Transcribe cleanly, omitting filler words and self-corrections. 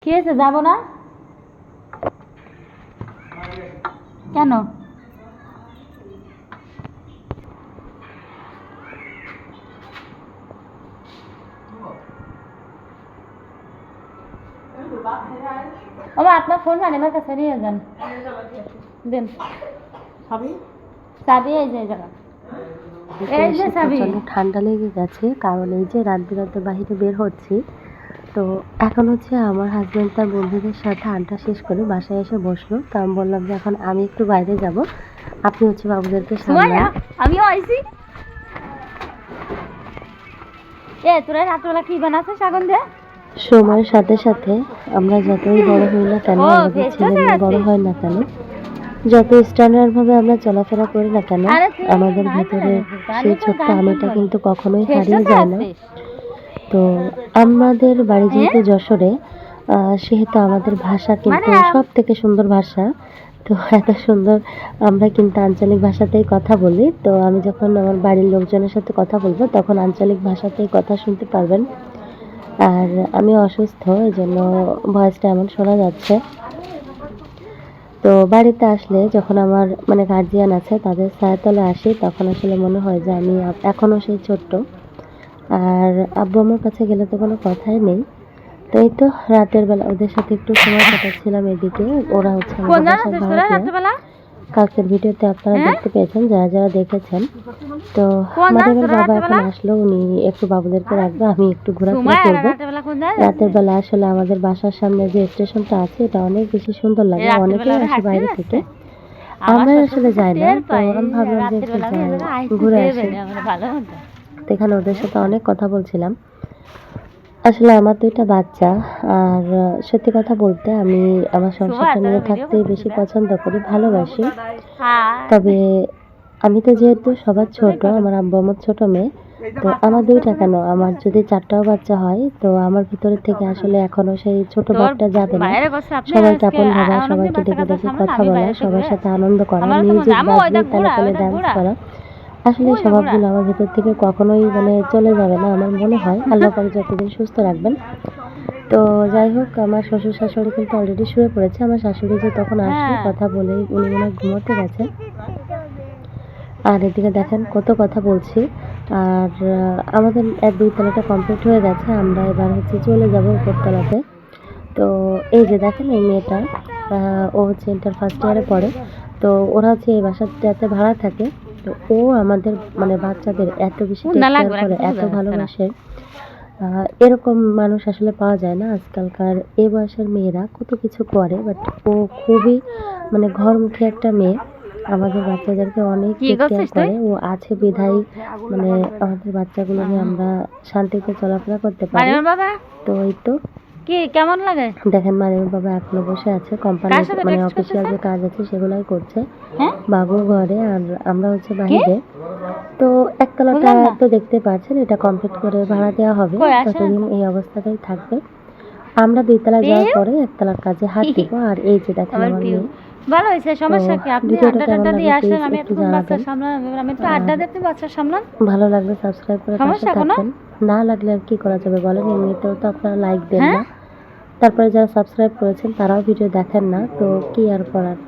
কি হয়েছে, যাবো না কেন? বাবা আপনার ফোন মানে আমার কাছে নিয়ে যান, দেন চাবি। এই যে জায়গা, এই যে চাবি। ঠান্ডা লেগে গেছে, কারণ এই যে রাত বিরাতে বাহিরে বের হচ্ছি। তো এখন হচ্ছে আমার হাজব্যান্ড তার বন্ধুদের সাথে আড্ডা শেষ করে বাসায় এসে বসলো। তো আমি বললাম যে এখন আমি একটু বাইরে যাব, আপনি হচ্ছে বাবুদেরকে সামলান। আমিও আইছি। তোরা রাতবেলা কি বানাচ্ছে শাগন দিয়ে? সময়ের সাথে সাথে আমরা যতই বড় হই না কেন, আমাদের ছেলে মেয়ে বড় হয় না কেন, যত স্ট্যান্ডার্ড ভাবে আমরা চলাফেরা করি না কেন, আমাদের ভেতরে সেই ছোট্ট আমিটা কিন্তু কখনোই হারিয়ে যায় না। তো আমাদের বাড়ি যেহেতু যশোরে, সেহেতু আমাদের ভাষা কিন্তু সব থেকে সুন্দর ভাষা। তো এত সুন্দর আমরা কিন্তু আঞ্চলিক ভাষাতেই কথা বলি। তো আমি যখন আমার বাড়ির লোকজনের সাথে কথা বলবো তখন আঞ্চলিক ভাষাতেই কথা শুনতে পারবেন। আর আমি অসুস্থ, এই জন্য ভয়েসটা এমন শোনা যাচ্ছে। তো বাড়িতে আসলে যখন আমার মানে গার্জিয়ান আছে তাদের ছায়াতলে আসি, তখন আসলে মনে হয় যে আমি এখনও সেই ছোট্ট। আর আব্বু আমার কাছে গেলে তো কোনো কথাই নেই। তো এই তো রাতের বেলা ওদের সাথে একটু সময় কাটাচ্ছিলাম এদিকে। ওরা হচ্ছে কালকের ভিডিওতে আপনারা দেখতে পেয়েছেন, যারা যারা দেখেছেন। তো মারিমের বাবা এখন আসলো, উনি একটু বাবুদেরকে রাখবে, আমি একটু ঘোরাফেরা করবো। রাতের বেলা আসলে আমাদের বাসার সামনে যে স্টেশনটা আছে এটা অনেক বেশি সুন্দর লাগে, অনেকেই আসে বাইরে থেকে, আমরা আসলে যাই না। তো আমি ভাবলাম যে একটু যাই, ঘুরে আসি। এখানে ওদের সাথে অনেক কথা বলছিলাম। আসলে আমার দুইটা বাচ্চা, আর সত্যি কথা বলতে আমি আমার সংসারটা নিয়ে থাকতেই বেশি পছন্দ করি, ভালোবাসি। তবে আমি তো যেহেতু সবার ছোট, আমার আব্বু আমার ছোট মেয়ে, তো আমার দুইটা কেন, আমার যদি চারটাও বাচ্চা হয় তো আমার ভিতরে থেকে আসলে এখনো সেই ছোট ভাবটা যাবে না। সবাইকে আপন ভাবা, সবাইকে ডেকে ডেকে কথা বলা, সবার সাথে আনন্দ করা, মিউজিক বাজলে তালে তালে ডান্স করা, আসলে এই স্বভাবগুলো আমার ভেতর থেকে কখনোই মানে চলে যাবে না আমার মনে হয়। আল্লাহ পাক যতদিন সুস্থ রাখবেন। তো যাই হোক, আমার শ্বশুর শাশুড়ি কিন্তু অলরেডি শুয়ে পড়েছে। আমার শাশুড়ি যে তখন আসবে কথা বলেই উনি মনে হয় ঘুমোতে গেছে। আর এদিকে দেখেন কত কথা বলছি। আর আমাদের 1-2 তলাটা কমপ্লিট হয়ে গেছে, আমরা এবার হচ্ছে চলে যাব উপরতলাতে। তো এই যে দেখেন এই মেয়েটা, ও হচ্ছে ইন্টার ফার্স্ট ইয়ারে পড়ে। তো ওরা হচ্ছে এই বাসাটাতে ভাড়া থাকে। তো ও আমাদের মানে বাচ্চাদের এত বেশি টেক কেয়ার করে, এত ভালোবাসে। এরকম মানুষ আসলে পাওয়া যায় না আজকালকার। এই বয়সের মেয়েরা কত কিছু করে, বাট ও খুবই মানে ঘরমুখী একটা মেয়ে। আমাদের বাচ্চাদেরকে অনেক টেক কেয়ার করে। ও আছে বিধায় মানে আমাদের বাচ্চাগুলো নিয়ে আমরা শান্তিতে চলাফেরা করতে পারি। তো এই তো কি কেমন লাগে দেখেন, মারিমের বাবা এখনো বসে আছে, কোম্পানির মানে অফিসিয়াল যে কাজ আছে সেগুলাই করছে। বাবু ঘরে আর আমরা হচ্ছে বাইরে। তো একতলাটা তো দেখতে পাচ্ছেন, এটা কমপ্লিট করে ভাড়া দেওয়া হবে, ততদিন এই অবস্থাটাই থাকবে। আমরা 2 তলা যাওয়ার পরে একতলার কাজে হাত দিব। আর এই যে দেখেন আমার মেয়ে। ভালো হয়েছে, সমস্যা কি? আপনি আড্ডা দিয়ে আসলেন, আমি একটু বাচ্চা সামলান, আমি তো আড্ডা দিতে বাচ্চা সামলান। ভালো লাগলে সাবস্ক্রাইব করে পাশে থাকবেন, না লাগলে আর কি করা যাবে বলেন, এমনিতেও তো আপনারা লাইক দেন না। তারপরে যারা সাবস্ক্রাইব করেছেন তারাও ভিডিও দেখেন না, তো কি আর করার।